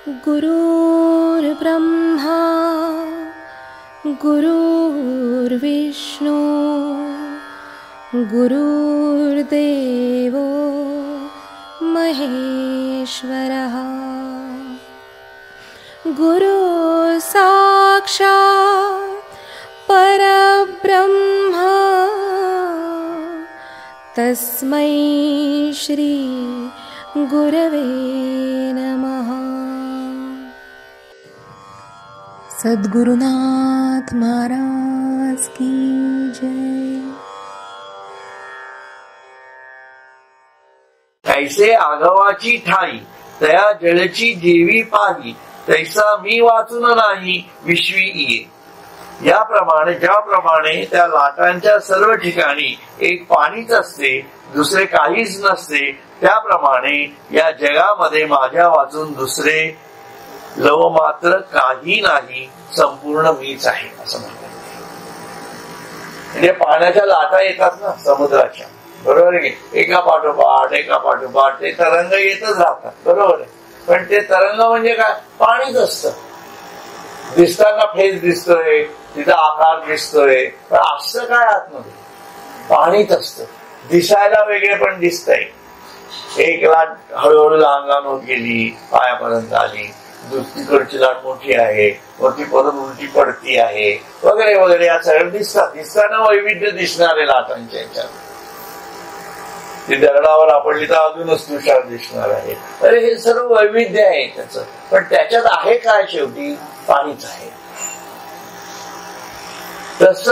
गुरुर्ब्रह्मा गुरुर्विष्णू गुरुर्देवो महेश्वरः गुरु साक्षात् परब्रह्म तस्मै श्री गुरवे नमः। सद्गुरुनाथ महाराज की जय। ऐसे आघवाची ठाई तया जळची देवी पाही तैसा मी वाचून नाही विश्वी ये। याप्रमाणे ज्याप्रमाणे त्या लाटांच्या सर्व ठिकाणी एक पाणीच असते दुसरे काहीच नसते त्याप्रमाणे या जगामध्ये माझ्या वाचून दुसरे लव मात्र काही नाही संपूर्ण मीच आहे असं म्हणतात. म्हणजे पाण्याच्या लाटा येतात ना समुद्राच्या बरोबर आहे एका पाठोपाठ ते तरंग येतच राहतात बरोबर आहे. पण ते तरंग म्हणजे काय पाणीच असतं. दिसताना फेस दिसतोय तिथं आकार दिसतोय पण असं काय आतमध्ये पाणीच असतं. दिसायला वेगळे पण दिसतंय. एक लाट हळूहळू लहान लहान होत गेली पायापर्यंत आली दुसरीकडची लाट मोठी आहे वरती परत उलटी पडती आहे वगैरे वगैरे या सगळं दिसतात. दिसताना वैविध्य दिसणारे लाटांच्या याच्यात ती दगडावर आपडली तर अजूनच तुषार दिसणार आहे. अरे हे सर्व वैविध्य आहे त्याचं पण त्याच्यात आहे काय शेवटी पाणीच आहे. तस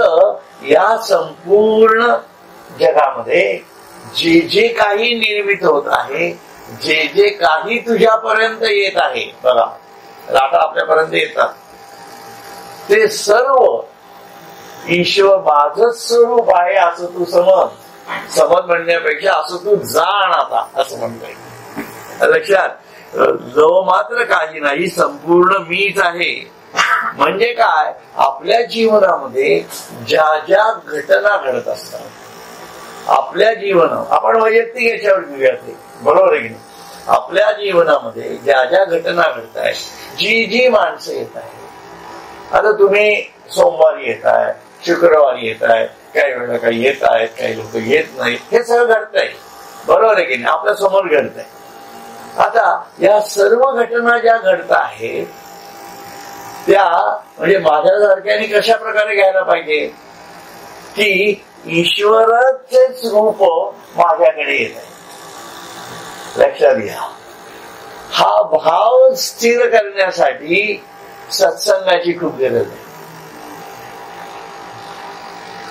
या संपूर्ण जगामध्ये जे जे काही निर्मित होत आहे जे जे काही तुझ्यापर्यंत येत आहे बघा लाटा आपल्यापर्यंत येतात ते सर्व ईश्वर माझच स्वरूप आहे असं तू समज म्हणण्यापेक्षा असं तू जाण आता असं म्हणतोय. लक्षात जो मात्र काही नाही संपूर्ण मीच आहे. म्हणजे काय आपल्या जीवनामध्ये ज्या ज्या घटना घडत असतात आपल्या जीवनात आपण वैयक्तिक याच्यावर घेऊया ते बरोबर आहे की नाही. आपल्या जीवनामध्ये ज्या ज्या घटना घडत आहेत जी जी माणसं येत आहेत आता तुम्ही सोमवारी येत आहे शुक्रवारी येत आहे काही वेळेला काही येत आहेत काही लोक येत नाहीत हे सगळं घडतंय बरोबर आहे की नाही आपल्या समोर घडतंय. आता या सर्व घटना ज्या घडत आहेत त्या म्हणजे माझ्यासारख्याने कशा प्रकारे घ्यायला पाहिजे की ईश्वराचेच रूप माझ्याकडे येत आहे. लक्षात घ्या हा भाव स्थिर करण्यासाठी सत्संगाची खूप गरज आहे.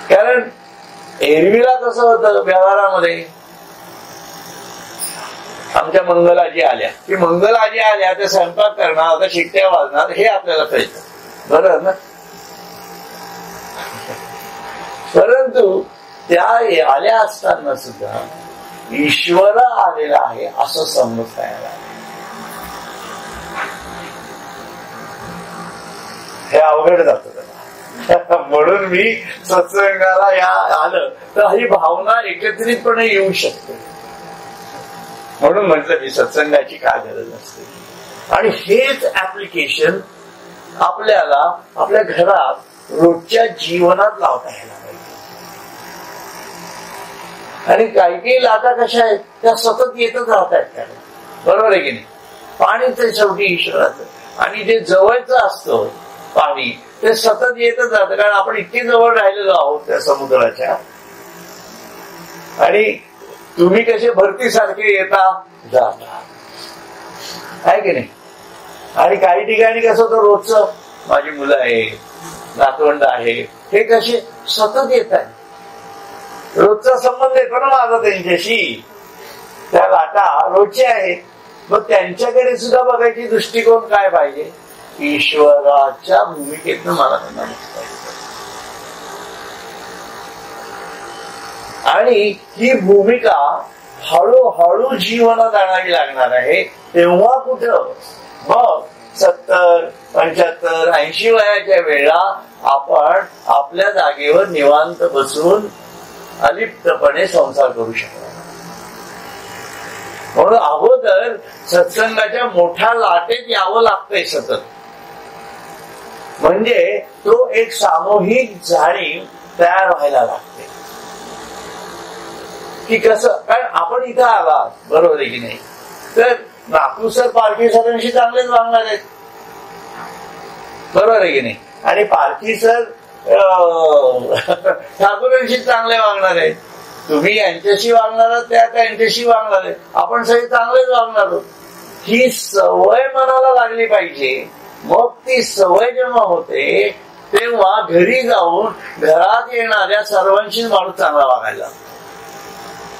कारण एरवीला कसं होतं व्यवहारामध्ये आमच्या मंगलाजी आल्या की मंगलाजी आल्या त्या स्वयंपाक करणार आता शिट्ट्या वाजणार हे आपल्याला कळतं बरोबर ना. परंतु त्या आल्या असताना सुद्धा ईश्वर आलेला आहे असं समजता यायला हे अवघड जात. म्हणून मी सत्संगाला या आलं तर ही भावना एकत्रितपणे येऊ शकते. म्हणून म्हटलं मी सत्संगाची काय गरज असते. आणि हेच ऍप्लिकेशन आपल्याला आपल्या घरात रोजच्या जीवनात लावता यायला पाहिजे. आणि काही काही लाटा कशा आहेत त्या सतत येतच राहतात त्याला बरोबर आहे की नाही. पाणी ते शेवटी ईश्वराचं आणि जे जवळचं असतं पाणी ते सतत येतच राहतं कारण आपण इतके जवळ राहिलेलो आहोत त्या समुद्राच्या. आणि तुम्ही कसे भरतीसारखे येता जाता आहे की नाही. आणि काही ठिकाणी कसं होतं रोजचं माझी मुलं आहे नातवंड आहे हे कसे सतत येत आहे रोजचा संबंध येतो ना माझा त्यांच्याशी. त्या लाटा रोजच्या आहेत मग त्यांच्याकडे सुद्धा बघायची दृष्टिकोन काय पाहिजे ईश्वराच्या भूमिकेतनं मला त्यांना बघता येतं. आणि ही भूमिका हळूहळू जीवनात आणावी लागणार आहे. तेव्हा कुठं मग 70, 75, 80 वयाच्या वेळा आपण आपल्या जागेवर निवांत बसून अलिप्तपणे संसार करू शकतो. म्हणून अगोदर सत्संगाच्या मोठ्या लाटेत यावं लागतंय सतत, म्हणजे तो एक सामूहिक जाणीव तयार व्हायला लागते की कसं. कारण आपण इथं आला बरोबर आहे की नाही, तर नागपूर सर पारखी सरांशी चांगलेच वागणार आहेत, बरोबर आहे की नाही, आणि पारखी सर ठाकूरांशी चांगले वागणार आहेत, तुम्ही यांच्याशी वागणार आहात, त्या त्यांच्याशी वागणार आहेत, आपण सगळे चांगलेच वागणार आहोत. ही सवय मनाला लागली पाहिजे. मग ती सवय जेव्हा होते तेव्हा घरी जाऊन घरात येणाऱ्या सर्वांशी माणूस चांगला वागायला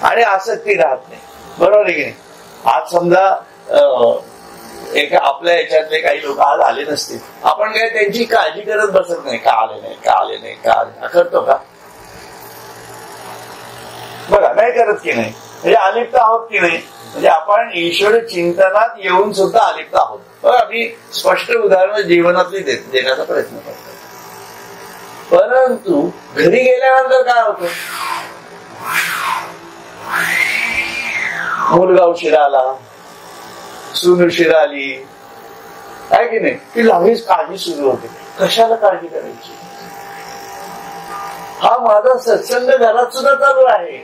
आणि आसक्ती राहत नाही, बरोबर आहे की नाही. आज समजा एका आपल्या याच्यातले काही लोक आज आले नसतील, आपण काय त्यांची काळजी करत बसत नाही, का आले नाही, का आले नाही, का आले, करतो का? बघा, नाही करत की नाही, म्हणजे अलिप्त आहोत की नाही, म्हणजे आपण ईश्वर चिंतनात येऊन सुद्धा अलिप्त आहोत. बघा, मी स्पष्ट उदाहरण जीवनातली देण्याचा प्रयत्न करतो. परंतु घरी गेल्यानंतर काय होतं, मुलगा उशिरा आला, सून उशिरा आली, आहे की नाही, ती लगेच काळजी सुरू होते. कशाला काळजी करायची? हा माझा सत्संग घरात सुद्धा चालू आहे.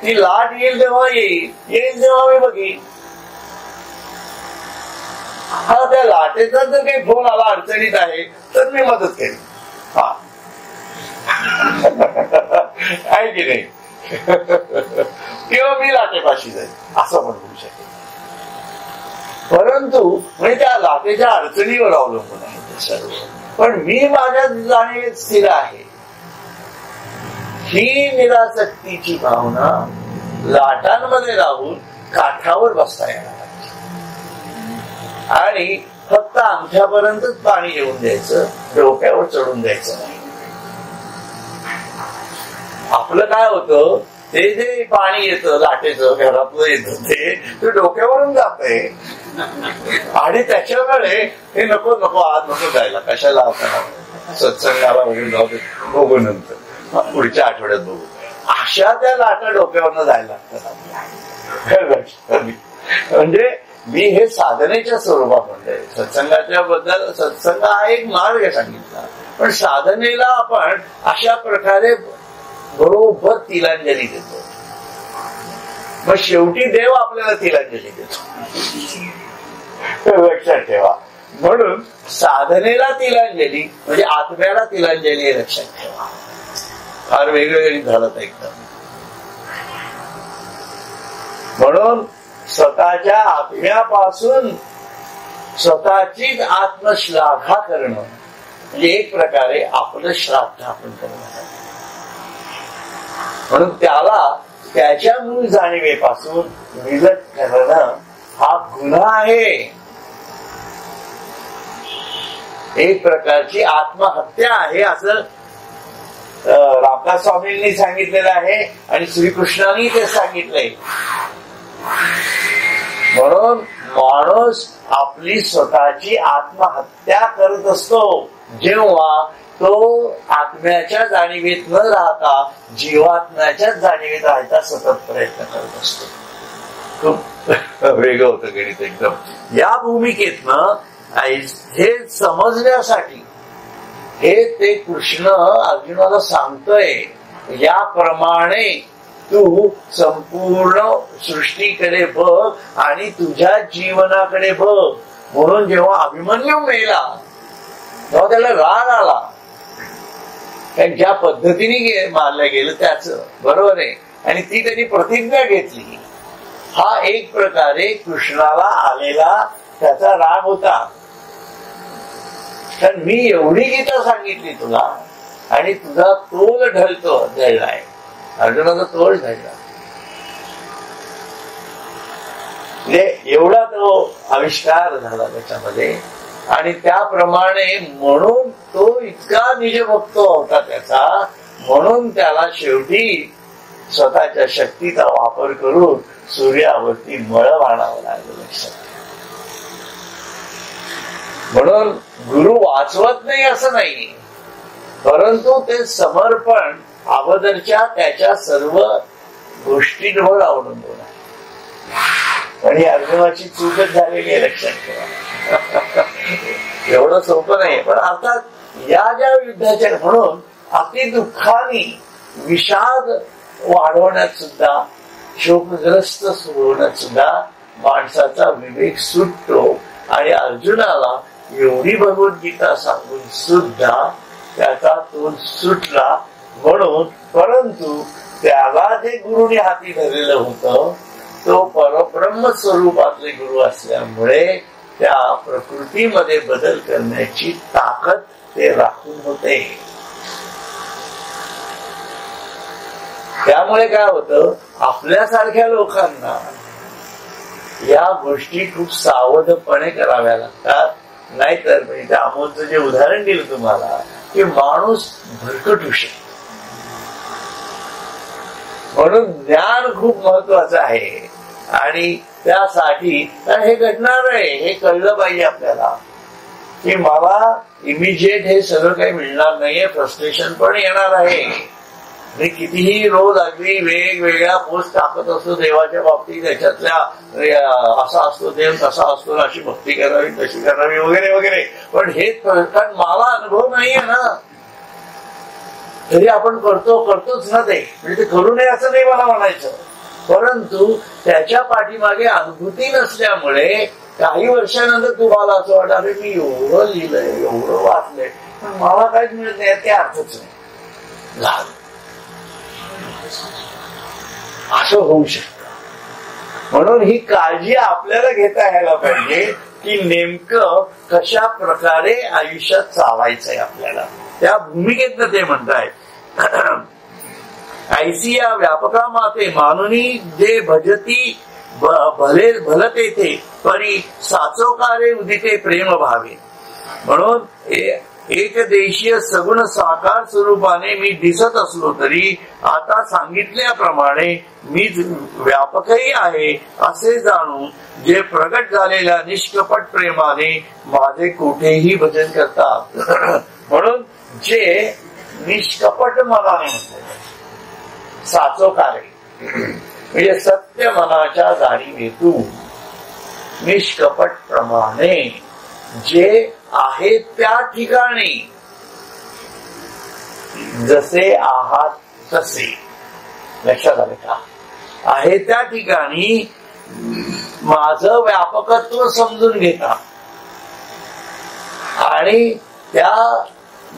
ती लाट येईल तेव्हा येईल तेव्हा मी बघेन. हा त्या लाटेचा जर काही फोन आला अडचणीत आहे तर मी मदत करेन, हा आहे की नाही, किंवा मी लाटेपाशी जाईल असं पण होऊ शकेल. परंतु म्हणजे त्या लाटेच्या अडचणीवर अवलंबून आहे ते सर्व. पण मी माझ्या जाणीवेत स्थिर आहे. ही निरासक्तीची भावना लाटांमध्ये राहून काठावर बसता येणार आणि फक्त अंगठ्यापर्यंतच पाणी येऊन द्यायचं, डोक्यावर चढून द्यायचं नाही. आपलं काय होतं, ते जे पाणी येतं लाटेचं घरातलं येतं ते डोक्यावरून जातंय आणि त्याच्यामुळे हे नको नको आज नको जायला, कशाला आपण सत्संगाला वगैरे जाऊ दे, बघू नंतर, पुढच्या आठवड्यात बघू, अशा त्या लाटा डोक्यावरनं जायला लागतात. म्हणजे मी हे साधनेच्या स्वरूपात म्हणतोय. सत्संगाच्या बद्दल सत्संग हा एक मार्ग सांगितला, पण साधनेला आपण अशा प्रकारे बरोबर तिलांजली देतो. मग शेवटी देव आपल्याला तिलांजली देतो, लक्षात ठेवा. म्हणून साधनेला तिलांजली म्हणजे आत्म्याला तिलांजली हे लक्षात ठेवा. फार वेगवेगळी झालं एकदम. म्हणून स्वतःच्या आत्म्यापासून स्वतःचीच आत्मश्लाघा करणं म्हणजे एक प्रकारे आपलं श्राद्ध आपण करणं. म्हणून त्याला त्याच्या मूळ जाणीवेपासून विलग करणं हा गुन्हा आहे, एक प्रकारची आत्महत्या आहे असं रामदास स्वामींनी सांगितलेलं आहे आणि श्रीकृष्णाने ते सांगितलंय. म्हणून माणूस आपली स्वतःची आत्महत्या करत असतो जेव्हा तो आत्म्याच्या जाणीवेत न राहता जीवात्म्याच्याच जाणीवेत राहायचा सतत प्रयत्न करत असतो. खूप वेगळं होतं गणित एकदम. या भूमिकेतनं हे समजण्यासाठी हे ते कृष्ण अर्जुनाला सांगतोय, याप्रमाणे तू संपूर्ण सृष्टीकडे बघ आणि तुझ्या जीवनाकडे बघ. म्हणून जेव्हा अभिमन्यू मेला तेव्हा त्याला राग आला, कारण ज्या पद्धतीने मारलं गेलं त्याच बरोबर आहे, आणि ती त्यांनी प्रतिज्ञा घेतली. हा एक प्रकारे कृष्णाला आलेला त्याचा राग होता. कारण मी एवढी गीता सांगितली तुला आणि तुझा तोल ढळलाय. अर्जुनाचा तोल ढळला म्हणजे एवढा तो आविष्कार झाला त्याच्यामध्ये. आणि त्याप्रमाणे म्हणून तो इतका निजभक्त होता त्याचा, म्हणून त्याला शेवटी स्वतःच्या शक्तीचा वापर करून सूर्यावरती मळ वाढावं लागलं. लक्षात. म्हणून गुरु वाचवत नाही असं नाही, परंतु ते समर्पण अगोदरच्या त्याच्या सर्व गोष्टींवर अवलंबून आहे. आणि अर्जुनाची चूकच झालेली आहे, लक्षात ठेवा. एवढं सोपं नाही. पण अर्थात या ज्या युद्धाच्या म्हणून अति दुःखाने विषाद वाढवण्यात सुद्धा, शोकग्रस्त होण्यात सुद्धा माणसाचा विवेक सुटतो. आणि अर्जुनाला एवढी भगवद्गीता सांगून सुद्धा त्याचा तोल सुटला म्हणून. परंतु त्याला जे गुरुने हाती धरलेलं होतं तो परब्रह्म स्वरूपातले गुरु असल्यामुळे त्या प्रकृतीमध्ये बदल करण्याची ताकद ते राखून होते. त्यामुळे काय होतं, आपल्यासारख्या लोकांना या गोष्टी खूप सावधपणे कराव्या लागतात. नाहीतर म्हणजे अमोलचं जे उदाहरण दिलं तुम्हाला की माणूस भरकटू शकतो. म्हणून ज्ञान खूप महत्वाचं आहे. आणि त्यासाठी हे घडणार आहे हे कळलं पाहिजे आपल्याला की मला इमिजिएट हे सगळं काही मिळणार नाहीये. फ्रस्ट्रेशन पण येणार आहे. मी कितीही रोज अगदी वेगवेगळ्या पोस्ट टाकत असतो देवाच्या बाबतीत, त्याच्यातल्या असा असतो देव, तसा असतो, अशी भक्ती करावी, तशी करावी वगैरे वगैरे. पण हे कारण मला अनुभव नाहीये ना, तरी आपण करतोच ना ते. म्हणजे ते करू नये असं नाही मला म्हणायचं. परंतु त्याच्या पाठीमागे अनुभूती नसल्यामुळे काही वर्षानंतर तुम्हाला असं वाटतं अरे मी एवढं लिहिलंय, एवढं वाचलंय, पण मला काहीच मिळत नाही, ते अर्थच नाही झालं. असं होऊ शकतं. म्हणून ही काळजी आपल्याला घेता यायला पाहिजे की नेमकं कशा प्रकारे आयुष्यात चालायचंय आपल्याला. त्या भूमिकेतनं ते म्हणताय ऐसिया व्यापका माते मानुनी जे भजती भलते थे परी साचोकारे उदिते प्रेम भावे. म्हणून एकदेशीय सगुण साकार स्वरूपाने मी दिसत असलो तरी आता सांगितल्याप्रमाणे मी व्यापकही आहे असे जाणून जे प्रगट झालेल्या निष्कपट प्रेमाने माझे कुठेही भजन करतात. म्हणून जे निष्कपट मनाने म्हणतात साचोकारे म्हणजे सत्य मनाच्या जाणीवेतून निष्कपट प्रमाणे जे आहे त्या ठिकाणी जसे आहात तसे. लक्षात आले का? आहे त्या ठिकाणी माझं व्यापकत्व समजून घेता आणि त्या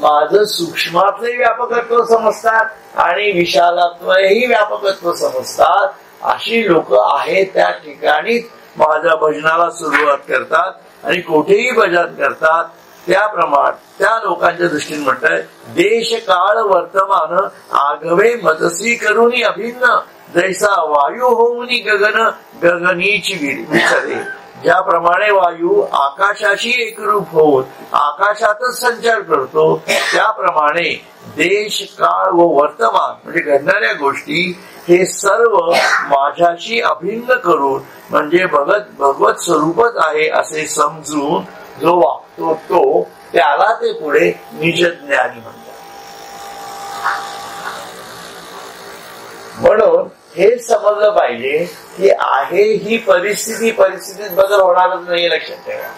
माझं सूक्ष्मातले व्यापकत्व समजतात आणि विशालात्मही व्यापकत्व समजतात. अशी लोक आहेत त्या ठिकाणीच माझ्या भजनाला सुरुवात करतात आणि कुठेही भजन करतात. त्याप्रमाणे त्या लोकांच्या दृष्टीने म्हणतात देश काळ वर्तमान आगवे मतसी करून अभिन्न जैसा वायू होऊन गगन गगनीची विचरे. ज्याप्रमाणे वायू आकाशाशी एकरूप होऊन आकाशातच संचार करतो त्याप्रमाणे देश काळ व वर्तमान म्हणजे घडणाऱ्या गोष्टी हे सर्व माझ्याशी अभिन्न करून म्हणजे भगवत स्वरूपच आहे असे समजून जो वागतो तो त्याला ते पुढे निजज्ञानी म्हणतात. म्हणून हे समजलं पाहिजे की आहे ही परिस्थितीत बदल होणारच नाहीये. लक्षात ठेवा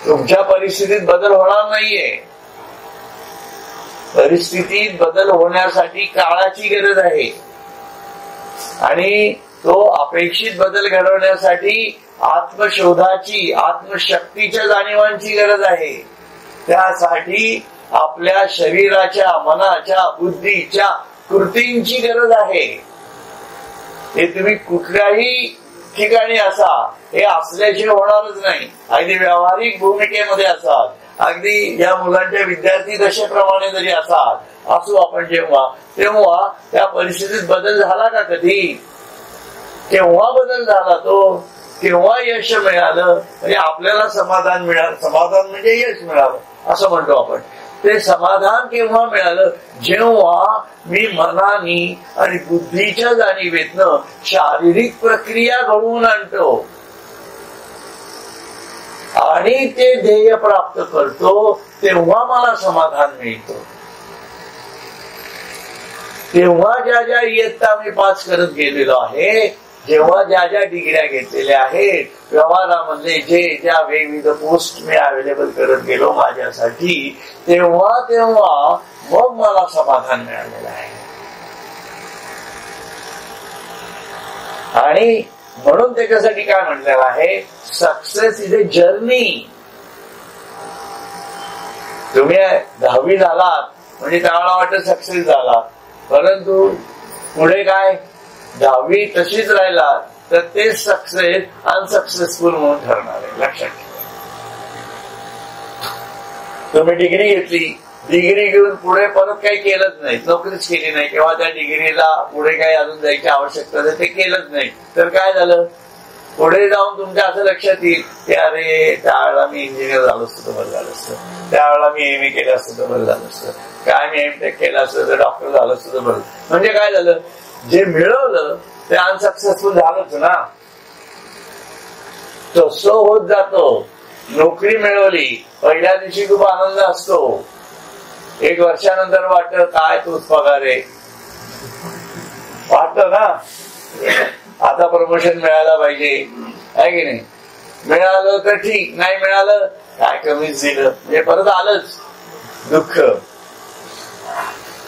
तुमच्या परिस्थितीत बदल होणार नाहीये. परिस्थितीत बदल होण्यासाठी काळाची गरज आहे आणि तो अपेक्षित बदल घडवण्यासाठी आत्मशोधाची आत्मशक्तीच्या जाणीवांची गरज आहे. त्यासाठी आपल्या शरीराच्या मनाच्या बुद्धीच्या कृतींची गरज आहे. हे तुम्ही कुठल्याही ठिकाणी असा हे असल्याशिवाय होणारच नाही. अगदी व्यावहारिक भूमिकेमध्ये असाल, अगदी या मुलांच्या विद्यार्थी दशेप्रमाणे जरी असाल असू आपण तेव्हा त्या परिस्थितीत बदल झाला का कधी? केव्हा बदल झाला तो? केव्हा यश मिळालं म्हणजे आपल्याला समाधान मिळालं. समाधान म्हणजे यश मिळालं असं म्हणतो आपण. ते समाधान केव्हा मिळालं? जेव्हा मी मनानी आणि बुद्धीच्या जाणीवेतनं शारीरिक प्रक्रिया घडवून आणतो आणि ते ध्येय प्राप्त करतो तेव्हा मला समाधान मिळतो. तेव्हा ज्या ज्या इयत्ता मी पास करत गेलेलो आहे जेव्हा ज्या ज्या डिग्र्या घेतलेल्या आहेत, व्यवहारामध्ये जे ज्या वेगवेगळ्या पोस्ट मी अवेलेबल करत गेलो माझ्यासाठी, तेव्हा तेव्हा मग मला समाधान मिळालेलं आहे. आणि म्हणून त्याच्यासाठी काय म्हटलेलं आहे, सक्सेस इज ए जर्नी. तुम्ही 10वी झालात म्हणजे त्यावेळेला वाटत सक्सेस झाला, परंतु पुढे काय 10वी तशीच राहिला तर ते सक्सेस अनसक्सेसफुल म्हणून ठरणार आहे. लक्षात ठेवा. तुम्ही डिग्री घेतली, डिग्री घेऊन पुढे परत काही केलंच नाही, नोकरीच केली नाही किंवा त्या डिग्रीला पुढे काही अजून जायची आवश्यकता नाही, ते केलंच नाही, तर काय झालं, पुढे जाऊन तुमच्या असं लक्षात येईल की अरे त्यावेळेला मी इंजिनियर झालो असतो तर बरं झालं असतं, त्यावेळेला मी एम ए केलं असतं तर बरं झालं असतं, काय मी एमटेक केलं असतं तर डॉक्टर झालं असतं तर बरं. म्हणजे काय झालं, जे मिळवलं ते अनसक्सेसफुल झालंच ना. तसं होत जातो. नोकरी मिळवली, पहिल्या दिवशी खूप आनंद असतो, 1 वर्षानंतर वाटत काय तोच पगार आहे, वाटत ना आता प्रमोशन मिळायला पाहिजे, आहे की नाही. मिळालं तर ठीक, नाही मिळालं काय कमीच दिलं, म्हणजे परत आलंच दुःख.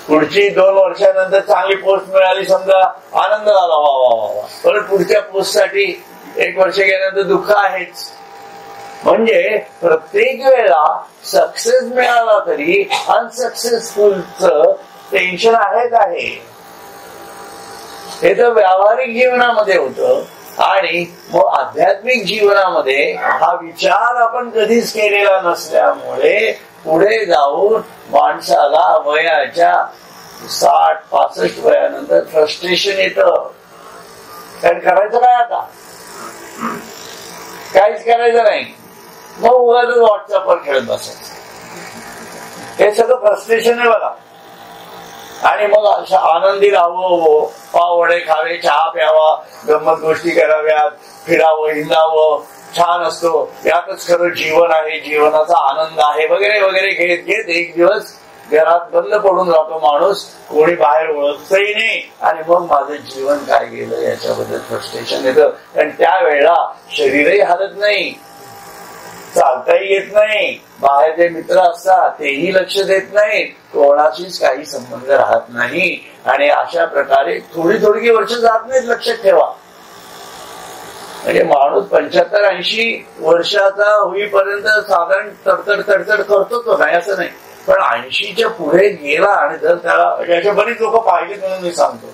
पुढची 2 वर्षानंतर चांगली पोस्ट मिळाली समजा, आनंद झाला, वा वा वा. परत पुढच्या पोस्ट साठी 1 वर्ष गेल्यानंतर दुःख आहेच. म्हणजे प्रत्येक वेळा सक्सेस मिळाला तरी अनसक्सेसफुलचं टेन्शन आहेच आहे. हे तर व्यावहारिक जीवनामध्ये होतं. आणि मग आध्यात्मिक जीवनामध्ये हा विचार आपण कधीच केलेला नसल्यामुळे पुढे जाऊन माणसाला वयाच्या 60-65 वयानंतर फ्रस्ट्रेशन येतं. कारण करायचं काय आता, काहीच करायचं नाही, मग उगाच व्हॉट्सअपवर खेळत बसायचं. हे सगळं फ्रस्ट्रेशन आहे बघा. आणि मग आनंदी राहावं, पावडे खावे, चहा प्यावा, गंमत गोष्टी कराव्यात, फिरावं, हिंडावं, छान असतो, यातच खरं जीवन आहे, जीवनाचा आनंद आहे वगैरे वगैरे घेत घेत एक दिवस घरात बंद पडून राहतो माणूस, कोणी बाहेर ओळखतही नाही. आणि मग माझं जीवन काय गेलं याच्याबद्दल फ्रस्ट्रेशन येतं. कारण त्यावेळेला शरीरही हालत नाही, चालताही येत नाही, बाहेर जे मित्र असतात तेही लक्ष देत नाही, कोणाशीच काही संबंध राहत नाही. आणि अशा प्रकारे थोडी थोडी वर्ष जात नाहीत. लक्षात ठेवा. म्हणजे माणूस 75-80 वर्षाचा होईपर्यंत साधारण तडतड तडतड करतो तो, नाही असं नाही. पण 80च्या पुढे गेला आणि जर त्याला, याच्या बरीच लोक पाहिले म्हणून मी सांगतो,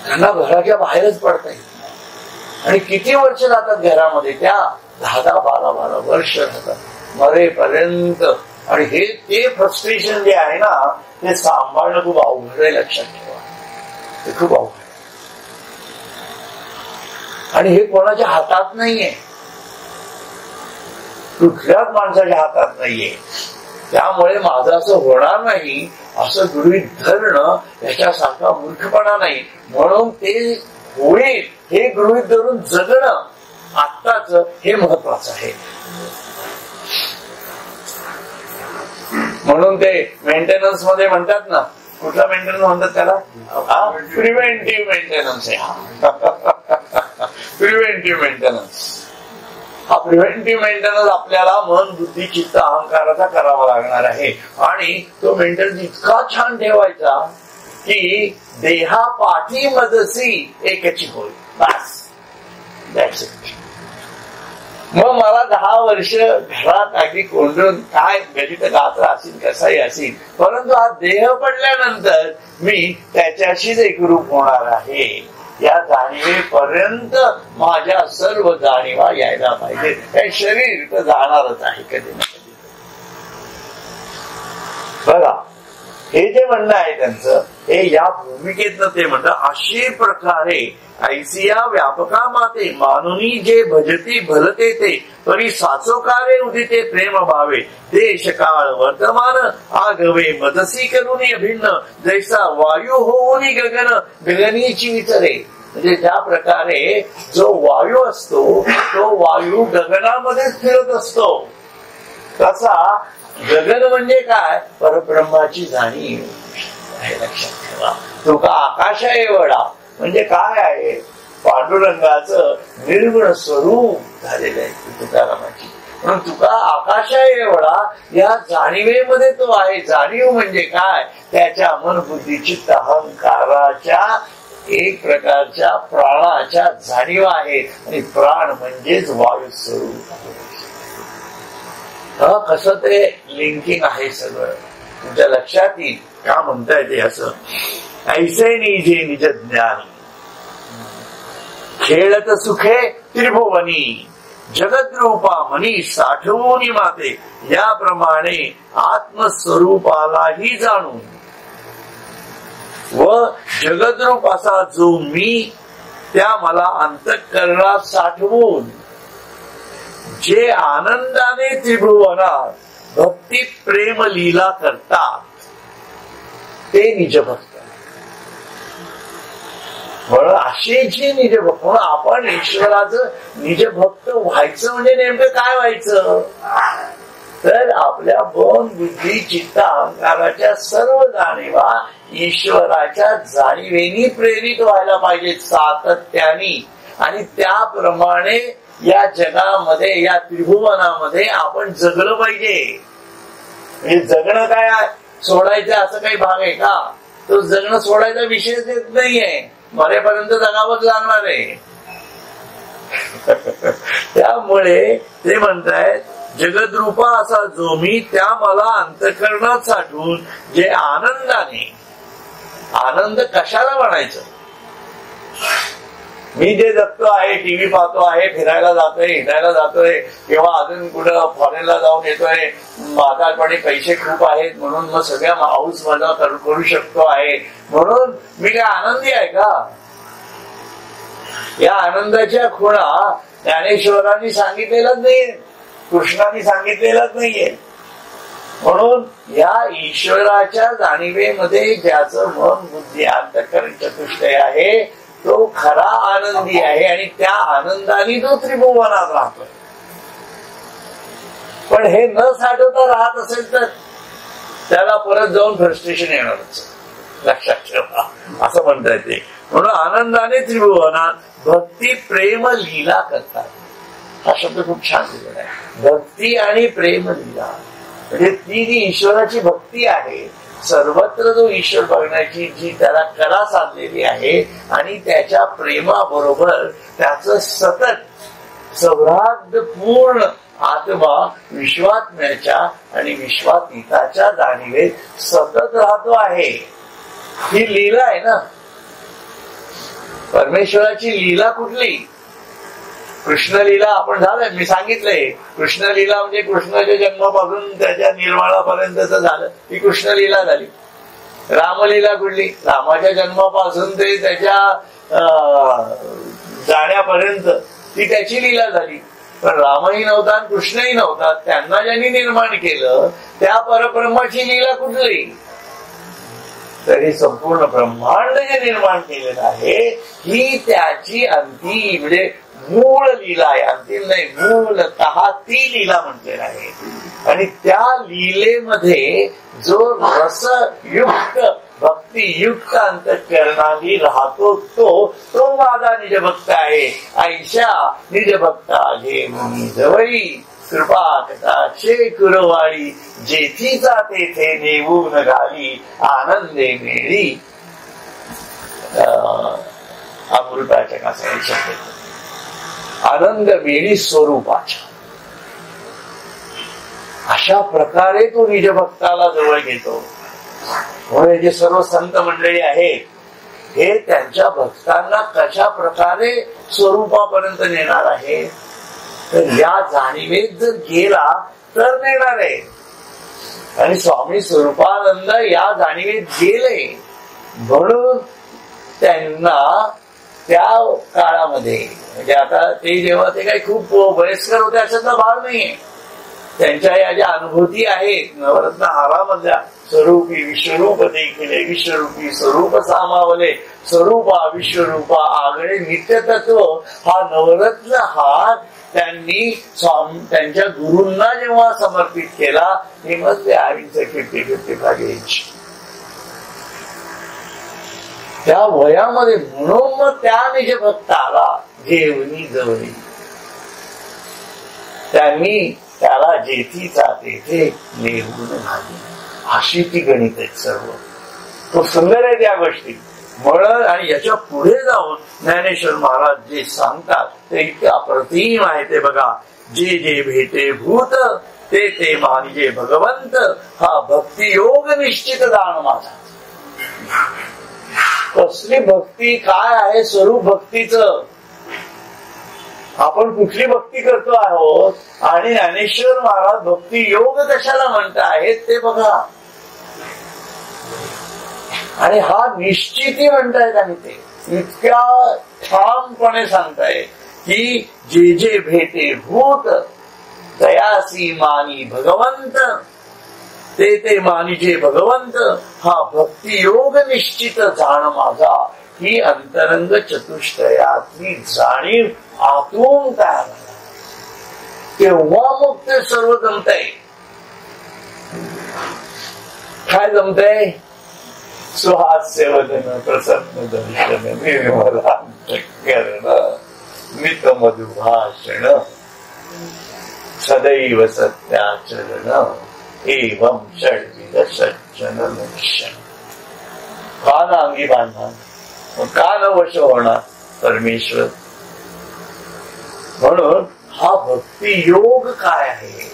त्यांना घराच्या बाहेरच पडता येईल. आणि किती वर्ष जातात घरामध्ये, त्या 10-12 वर्ष राहतात मरेपर्यंत. आणि हे ते फ्रस्ट्रेशन जे आहे ना, ते सांभाळणं खूप अवघड आहे. लक्षात ठेवा, ते खूप अवघड. आणि हे कोणाच्या हातात नाहीये, कुठल्याच माणसाच्या हातात नाहीये. त्यामुळे माझं असं होणार नाही असं गृहीत धरणं याच्यासारखा मूर्खपणा नाही. म्हणून ते होईल हे गृहीत धरून जगणं आत्ताच हे महत्वाचं आहे. म्हणून ते मेंटेनन्स मध्ये म्हणतात ना, कुठला मेंटेनन्स म्हणतात त्याला, प्रिव्हेंटिव्ह मेंटेनन्स आहे. Preventive maintenance. हा प्रिव्हेंटिव्ह मेंटेनन्स आपल्याला मन, बुद्धी, चित्त, अहंकाराचा करावा लागणार आहे. आणि तो मेंटेनन्स इतका छान ठेवायचा की देहापाठी मजसी एकची होईल, बस. That's it. मग मला 10 वर्ष घरात अगदी कोंडून काय गणित गात्र असेल, कसाही असेल, परंतु हा देह पडल्यानंतर मी त्याच्याशीच एकरूप होणार आहे. या जाणीवेपर्यंत माझ्या सर्व जाणीवा यायला पाहिजे. हे शरीर तर जाणारच आहे कधी ना कधी. बघा, हे जे म्हणणं आहे त्यांचं, हे या भूमिकेतनं ते म्हणतात, अशी प्रकारे ऐसिया व्यापका माते मानुनी जे भजती भलते ते परी साचोकारे उदिते प्रेम भावे देश काळ वर्तमान आगवे मदसी करुनी अभिन्न जैसा वायू होऊन गगन गगनीची विचरे. म्हणजे ज्या प्रकारे जो वायू असतो तो वायू गगनामध्येच फिरत असतो, तसा गगन म्हणजे काय, परब्रह्माची जाणीव आहे. लक्षात ठेवा. तो का आकाश आहे वडा म्हणजे काय आहे, पांडुरंगाचं निर्गुण स्वरूप झालेलं आहे तुकारामाची. म्हणून तुका आकाशा एवढा या जाणीवेमध्ये तो आहे. जाणीव म्हणजे काय? त्याच्या मन बुद्धी चित्त अहंकाराच्या एक प्रकारच्या प्राणाच्या जाणीव आहेत. आणि प्राण म्हणजेच वायू स्वरूप आहे. कसं ते लिंकिंग आहे सगळं तुमच्या लक्षात येईल. का म्हणता येते असं? ऐसे निजे निज ज्ञानी खेळत सुखे त्रिभुवनी जगद्रूपा मनी साठवून माते. याप्रमाणे आत्मस्वरूपालाही जाणून व जगद्रूप असा जो मी त्या मला अंतःकरणात साठवून जे आनंदाने त्रिभुवनात भक्ती प्रेम लीला करतात ते निजभक्त. म्हणून असे जे निजभक्त, म्हणून आपण ईश्वराचं निजभक्त व्हायचं म्हणजे नेमकं काय व्हायचं? तर आपल्या मन बुद्धी चित्त अहंकाराच्या सर्व जाणीवा ईश्वराच्या जाणीवेनी प्रेरित व्हायला पाहिजेत सातत्याने. आणि त्याप्रमाणे या जगामध्ये या त्रिभुवनामध्ये आपण जगलं पाहिजे. म्हणजे जगणं काय सोडायचं असं काही भाग आहे का? तो जगणं सोडायचा विषयच येत नाहीये. मरेपर्यंत जगावंच लागणार आहे. त्यामुळे ते म्हणतायत जगद्रूपा असा जो मी त्या मला अंतःकरणात साठवून जे आनंदाने. आनंद कशाला म्हणायचं? मी जे जगतो आहे, टीव्ही पाहतो आहे, फिरायला जातोय, हिंडायला जातोय, किंवा अजून कुठं फॉरेनला जाऊन येतोय, म्हातारपणी पैसे खूप आहेत म्हणून मग सगळ्या हाऊस मजा करू शकतो आहे म्हणून मी काय आनंदी आहे का? या आनंदाच्या खुणा ज्ञानेश्वरांनी सांगितलेलाच नाहीये, कृष्णाने सांगितलेलाच नाहीये. म्हणून या ईश्वराच्या जाणीवेमध्ये ज्याचं मन बुद्धी अंतःकरण चतुष्टय आहे तो खरा आनंदी आहे. आणि त्या आनंदाने तो त्रिभुवनात राहतो. पण हे न साठवता राहत असेल तर त्याला परत जाऊन फ्रस्ट्रेशन येणारच. लक्षात ठेवा असं म्हणता येते. म्हणून आनंदाने त्रिभुवनात भक्ती प्रेम लीला करतात. हा शब्द खूप छान दिलेला आहे. भक्ती आणि प्रेम लीला म्हणजे ती जी ईश्वराची भक्ती आहे, सर्वत्र जो ईश्वर बघण्याची जी त्याला कला साधलेली आहे, आणि त्याच्या प्रेमाबरोबर त्याचं सतत सौभाग्यपूर्ण आत्मा विश्वात्म्याच्या आणि विश्वातीताच्या जाणीवेत सतत राहतो आहे. ही लीला आहे ना. परमेश्वराची लीला कुठली? कृष्ण लीला आपण झालं, मी सांगितलंय. कृष्ण लीला म्हणजे कृष्णाच्या जन्मापासून त्याच्या निर्वाणापर्यंतच झालं, ती कृष्ण लीला झाली. रामलीला कुठली? रामाच्या जन्मापासून ते त्याच्या जाण्यापर्यंत ती त्याची लीला झाली. पण रामही नव्हता आणि कृष्णही नव्हता. त्यांना ज्यांनी निर्माण केलं त्या परब्रह्माची लीला कुठली? तरी संपूर्ण ब्रह्मांड जे निर्माण केलेलं आहे ही त्याची अंतिम म्हणजे मूळ लीला आहे. अंतिम नाही, मूलतः ती लीला म्हटलेला आहे. आणि त्या लीलेमध्ये जो रसयुक्त भक्तियुक्त अंतःकरणाने राहतो तो माझा निजभक्त आहे. ऐशा निजभक्ता घे मुनी जवळी कृपा कटाक्षे कुरवाळी जेथीचा तेथे नेऊन घाली आनंदे मेळी. अमृताच्या कासा शब्द आनंद मेळी स्वरूपाच्या. अशा प्रकारे तो निजभक्ताला जवळ घेतो. म्हणून जे सर्व संत मंडळी आहेत हे त्यांच्या भक्तांना कशा प्रकारे स्वरूपापर्यंत नेणार आहे, तर या जाणीवेत जर गेला तर नेणार आहे. आणि स्वामी स्वरूपानंद या जाणीवेत गेले म्हणून त्यांना त्या काळामध्ये म्हणजे आता ते जेव्हा ते काही खूप वयस्कर होते अशाचा भाव नाहीये. त्यांच्या या ज्या अनुभूती आहेत नवरत्न हारामधल्या स्वरूपी विश्वरूप देखील विश्वरूपी स्वरूप सामावले स्वरूपा विश्वरूपा आगळे नित्यतत्व हा नवरत्न हार त्यांनी त्यांच्या गुरूंना जेव्हा समर्पित केला तेव्हा ते आईचं 50-50 भागेच. त्या वयामध्ये. म्हणून मग त्या निज भक्ताला घेऊनी जवळी त्यांनी त्याला जेथीचा तेथे नेऊन घाली. अशी ती गणित आहेत सर्व. तो सुंदर आहे त्या गोष्टी. म्हणून आणि याच्या पुढे जाऊन ज्ञानेश्वर महाराज जे सांगतात ते इतके अप्रतिम आहे. ते बघा, जे जे भेटे भूत ते ते मानिजे भगवंत, हा भक्ती योग निश्चित जाण माझा. कसली भक्ती, काय आहे स्वरूप भक्तीचं, आपण कुठली भक्ती करतो आहोत, आणि ज्ञानेश्वर महाराज भक्ती योग कशाला म्हणतायत ते बघा. आणि हा निश्चिती म्हणतायत. आणि ते इतक्या ठामपणे सांगतायत की जे जे भेटे भूत तयासी मानी भगवंत, ते ते मानिजे भगवंत, हा भक्ती योग निश्चित जाण माझा. ही अंतरंग चतुष्टयातली जाणीव आतून तयार झाला, तेव्हा मग ते सर्व जमतंय. काय जमतंय? सुहास्यवदन प्रसन्न दर्शन निर्मला करण मित मधुभाषण सदैव सत्याचरण एवं षड्विध सज्जन लक्षण. का ना अंगी बांधणार, का न वश होणार परमेश्वर. म्हणून हा भक्ती योग काय आहे,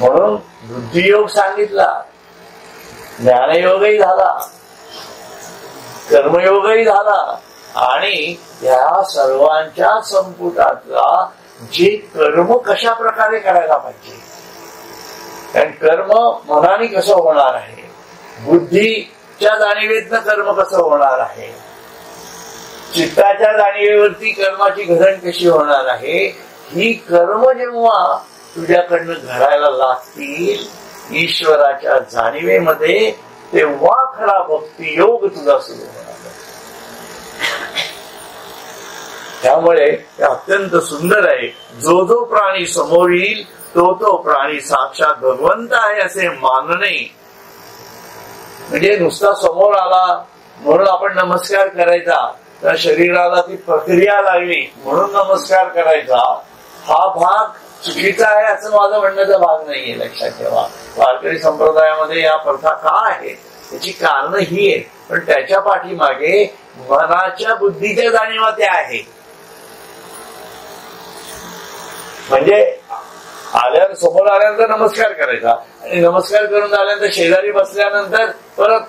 म्हणून बुद्धियोग सांगितला, ज्ञानयोगही झाला, कर्मयोगही झाला, आणि या सर्वांच्या संपुटातला जे कर्म कशा प्रकारे करायला पाहिजे. कारण कर्म मनाने कसं होणार आहे, बुद्धीच्या जाणीवेतनं कर्म कसं होणार आहे, चित्ताच्या जाणीवेवरती कर्माची घडण कशी होणार आहे. ही कर्म जेव्हा तुझ्याकडनं घडायला लागतील ईश्वराच्या जाणीवेमध्ये, तेव्हा खरा भक्ती योग तुझा सुरू होणार. त्यामुळे अत्यंत सुंदर आहे. जो जो प्राणी समोर येईल तो तो प्राणी साक्षात भगवंत आहे असे मानणे. म्हणजे नुसता समोर आला म्हणून आपण नमस्कार करायचा, तर शरीराला ती प्रक्रिया लागली म्हणून नमस्कार करायचा, हा भाग चुकीचा आहे असं माझं म्हणण्याचा भाग नाहीये. लक्षात ठेवा, वारकरी संप्रदायामध्ये या प्रथा का आहे त्याची कारण ही आहे, पण त्याच्या पाठीमागे मनाच्या बुद्धीच्या जाणीवा त्या आहे. म्हणजे समोर आल्यानंतर नमस्कार करायचा, आणि नमस्कार करून झाल्यानंतर शेजारी बसल्यानंतर परत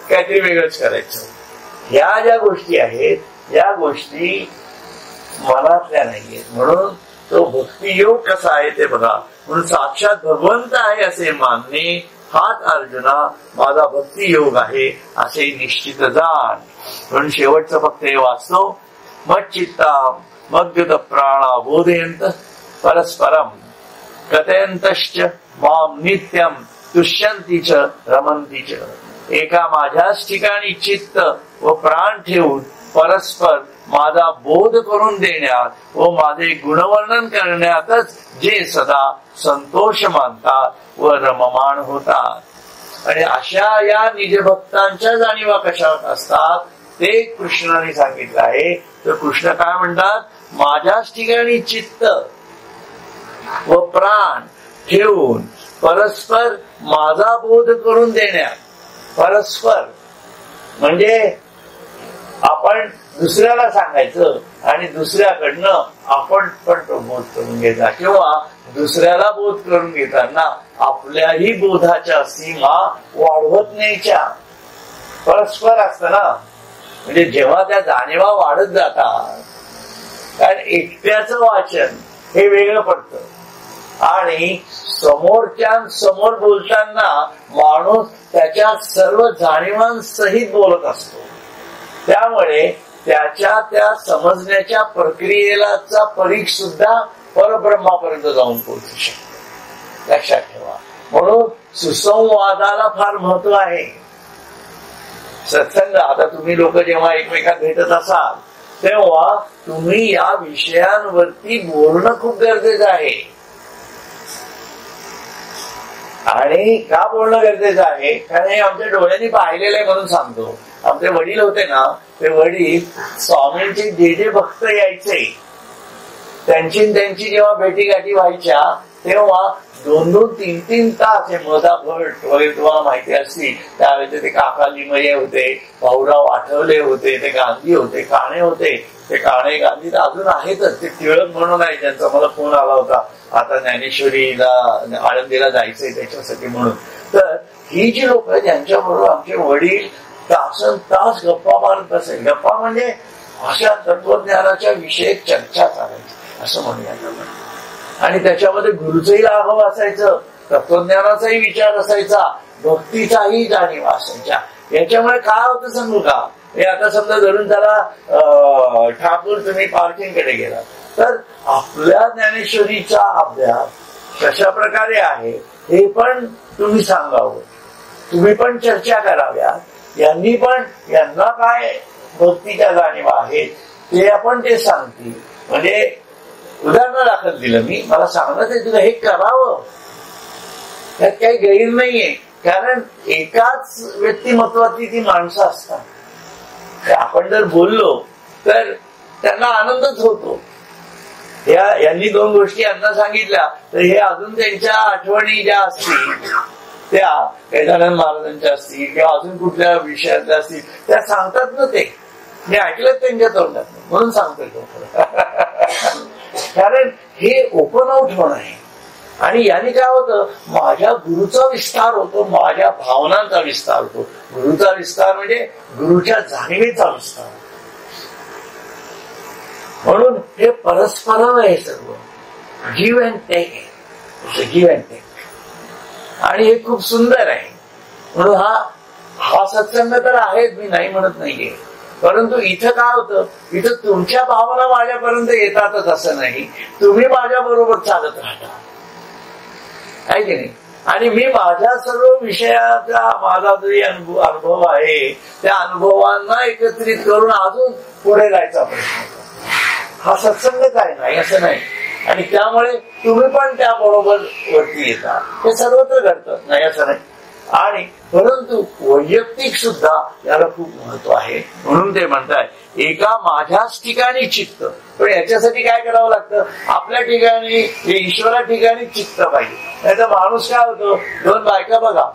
काहीतरी वेगळंच करायचं. ह्या ज्या गोष्टी आहेत या गोष्टी मनातल्या नाहीयेत. म्हणून तो भक्तियोग कसा आहे ते बघा. म्हणून साक्षात भगवंत आहे असे मानणे, हाच अर्जुना माझा भक्तियोग आहे असे निश्चित जाण. म्हणून शेवटचं फक्त हे वाचतो. मच्चित्ता मद्गत प्राणा बोधयंत परस्परम कथयंतश्च माम नित्यम तुष्यंती च रमंती च. एका माझ्याच ठिकाणी चित्त व प्राण ठेवून परस्पर माझा बोध करून देण्यात व माझे गुणवर्णन करण्यातच जे सदा संतोष मानतात व रममाण होतात. आणि अशा या निजभक्तांच्या जाणीवा कशा असतात ते कृष्णाने सांगितलं आहे. तर कृष्ण काय म्हणतात, माझ्याच ठिकाणी चित्त व प्राण ठेवून परस्पर माझा बोध करून देण्यात. परस्पर म्हणजे आपण दुसऱ्याला सांगायचं आणि दुसऱ्याकडनं आपण पण तो बोध करून घ्यायचा, किंवा दुसऱ्याला बोध करून घेताना आपल्याही बोधाच्या सीमा वाढवत न्यायच्या. परस्पर असतं ना, म्हणजे जेव्हा त्या जाणीवा वाढत जातात, कारण एकट्याचं वाचन हे वेगळं पडतं आणि समोरच्या समोर बोलताना माणूस त्याच्या सर्व जाणीवांसहित बोलत असतो. त्यामुळे त्याच्या त्या समजण्याच्या प्रक्रियेला परीख सुद्धा परब्रह्मापर्यंत जाऊन पोहोचू शकते. लक्षात ठेवा. म्हणून सुसंवादाला फार महत्व आहे. सत्संग, आता तुम्ही लोक जेव्हा एकमेकात भेटत असाल तेव्हा तुम्ही या विषयांवरती बोलणं खूप गरजेचं आहे. आणि का बोलणं गरजेचं आहे, कारण हे आमच्या डोळ्यांनी पाहिलेलं आहे म्हणून सांगतो. आमचे वडील होते ना, ते वडील स्वामींचे जे जे भक्त यायचे त्यांची जेव्हा भेटीगाठी व्हायच्या तेव्हा 2-2, 3-3 तास हे मधा भट वगैरे तुम्हाला माहिती असतील त्यावेळेस ते काका लिमये होते, भाऊराव आठवले होते, ते गांधी होते, काणे होते. ते काणे गांधी तर अजून आहेतच. ते टिळक म्हणून आहे ज्यांचा मला फोन आला होता आता ज्ञानेश्वरीला आळंदीला जायचंय त्याच्यासाठी म्हणून. तर ही जी लोक ज्यांच्याबरोबर आमचे वडील तासन तास गप्पा मारत असेल. गप्पा म्हणजे अशा तत्वज्ञानाच्या विषयक चर्चा चालायची असं म्हणूया. आणि त्याच्यामध्ये गुरुचंही लाघव असायचं, तत्वज्ञानाचाही विचार असायचा, भक्तीचाही जाणीव असायच्या. याच्यामुळे काय होतं सांगू का, हे आता समजा धरून त्याला ठाकूर तुम्ही पार्किंगकडे गेला तर आपल्या ज्ञानेश्वरीचा अभ्यास कशा प्रकारे आहे हे पण तुम्ही सांगावं, तुम्ही पण चर्चा कराव्या. यांना काय भक्तीच्या जाणीवा आहेत ते आपण ते सांगतील. म्हणजे उदाहरण दाखल दिलं मी, मला सांगणं ते तुला हे करावं, त्यात काही गैर नाहीये. कारण एकाच व्यक्तिमत्वाची ती माणसं असतात. आपण जर बोललो तर त्यांना आनंदच होतो. यांनी 2 गोष्टी यांना सांगितल्या तर हे अजून त्यांच्या आठवणी ज्या असतील त्या गजानन महाराजांच्या असतील किंवा अजून कुठल्या विषयातल्या असतील त्या सांगतात ना. ते मी ऐकलं त्यांच्या तोंडात म्हणून सांगतो. कारण हे ओपन आउट होणं आहे. आणि याने काय होतं, माझ्या गुरुचा विस्तार होतो, माझ्या भावनांचा विस्तार होतो. गुरुचा विस्तार म्हणजे गुरुच्या जाणीवेचा विस्तार. म्हणून हे परस्पर आहे सर्व, गिव्ह अँड टेक आहे, गिव्ह अँड टेक. आणि हे खूप सुंदर आहे. म्हणून हा सत्संग तर आहेच, मी नाही म्हणत नाहीये. परंतु इथं काय होतं, इथं तुमच्या भावना माझ्यापर्यंत येतातच असं नाही, तुम्ही माझ्या बरोबर चालत राहता आहे की नाही. आणि मी माझ्या सर्व विषयाचा माझा जो अनुभव आहे त्या अनुभवांना एकत्रित करून अजून पुढे जायचा प्रयत्न करतो. हा सत्संग काय नाही असं नाही. आणि त्यामुळे तुम्ही पण त्या बरोबर वरती येता. हे सर्वत्र घडतं नाही असं नाही. आणि परंतु वैयक्तिक सुद्धा याला खूप महत्व आहे. म्हणून ते म्हणतात एका माझ्याच ठिकाणी चित्त. पण याच्यासाठी काय करावं लागतं, आपल्या ठिकाणी ईश्वरा ठिकाणी चित्त पाहिजे. नाही तर माणूस काय होतो, 2 बायका बघा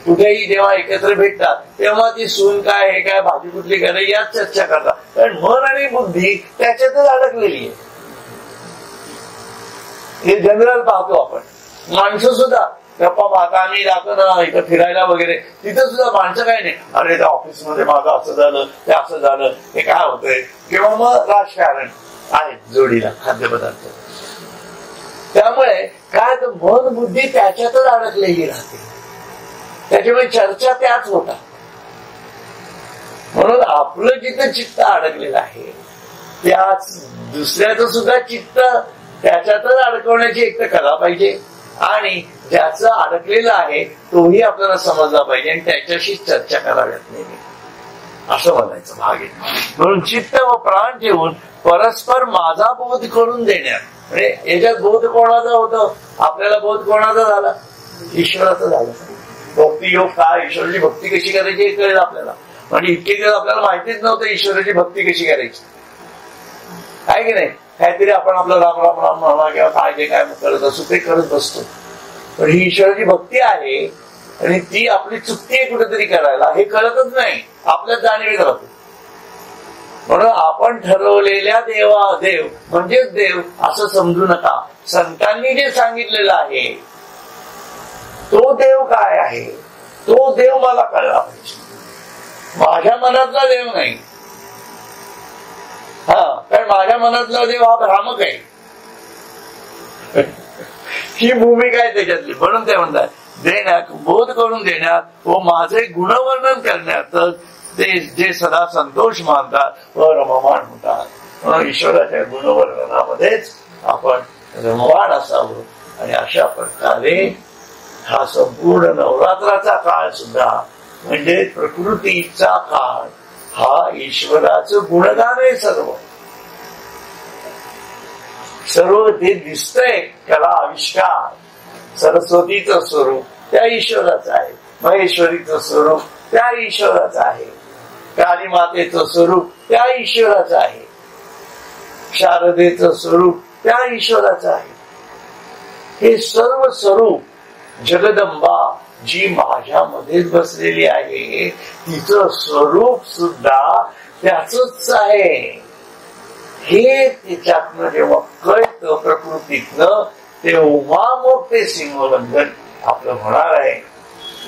कुठेही जेव्हा एकत्र भेटतात तेव्हा ती सून काय, हे काय, भाजी कुठली करायची याच चर्चा करतात. कारण मन आणि बुद्धी त्याच्यातच अडकलेली आहे. हे जनरल पाहतो आपण. माणसं सुद्धा गप्पा माता आम्ही जातो ना इथं फिरायला वगैरे, तिथं सुद्धा माणसं काय नाही, अरे त्या ऑफिसमध्ये माझं असं झालं, ते असं झालं, हे काय होतंय. किंवा मग राजकारण आहे जोडीला, खाद्यपदार्थ. त्यामुळे काय तर मन बुद्धी त्याच्यातच अडकलेली राहते. त्याच्यामुळे चर्चा त्याच होतात. म्हणून आपलं जिथं चित्त अडकलेलं आहे त्याच दुसऱ्याचं सुद्धा चित्त त्याच्यातच अडकवण्याची एक तर कला पाहिजे. आणि ज्याचं अडकलेलं आहे तोही आपल्याला समजला पाहिजे आणि त्याच्याशी चर्चा कराव्यात नेहमी असं म्हणायचं भाग आहे. म्हणून चित्त व प्राण ठेवून परस्पर माझा बोध करून देण्यात. म्हणजे याच्यात बोध कोणाचा होतं, आपल्याला बोध कोणाचा झाला, ईश्वराचा झाला. भक्ती योग काय, ईश्वराची भक्ती कशी करायची हे कळेल आपल्याला. म्हणजे इतके दिवस आपल्याला माहितीच नव्हतं ईश्वराची भक्ती कशी करायची आहे की नाही. काहीतरी आपण आपलं राम राम राम म्हणा किंवा काय जे काय करत असू ते करत बसतो. पण ही ईश्वराची भक्ती आहे आणि ती आपली चुकती आहे कुठेतरी करायला, हे कळतच नाही, आपल्याच जाणीवेत राहतो. म्हणून आपण ठरवलेल्या देव म्हणजेच देव असं समजू नका. संतांनी जे सांगितलेलं आहे तो देव काय आहे, तो देव मला कळला पाहिजे. माझ्या मनातला देव नाही. कारण माझ्या मनातला देव हा भ्रामक आहे. ही भूमिका आहे त्याच्यातली. म्हणून ते म्हणतात देण्यात, बोध करून देण्यात व माझे गुणवर्णन करण्यात ते जे सदा संतोष मानतात व रममाण होतात. म्हणून ईश्वराच्या गुणवर्णनामध्येच आपण रममाण असावं. आणि अशा प्रकारे हा संपूर्ण नवरात्राचा काळ सुद्धा म्हणजे प्रकृतीचा काळ हा ईश्वराचं गुणगान आहे. सर्व ते दिसतंय त्याला आविष्कार. सरस्वतीचं स्वरूप त्या ईश्वराचं आहे, महेश्वरीचं स्वरूप त्या ईश्वराचं आहे. काली मातेचं स्वरूप त्या ईश्वराचं आहे, शारदेचं स्वरूप त्या ईश्वराचं आहे. हे सर्व स्वरूप जगदंबा जी माझ्यामध्येच बसलेली आहे, तिचं स्वरूप सुद्धा त्याच आहे. हे तिच्यातनं जेव्हा कळतं प्रकृतीतनं, तेव्हा मग ते सिंहोल्लंघन आपलं होणार आहे.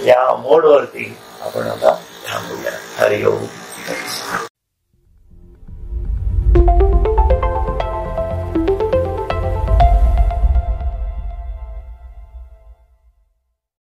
या मोडवरती आपण आता थांबूया. हरिओम.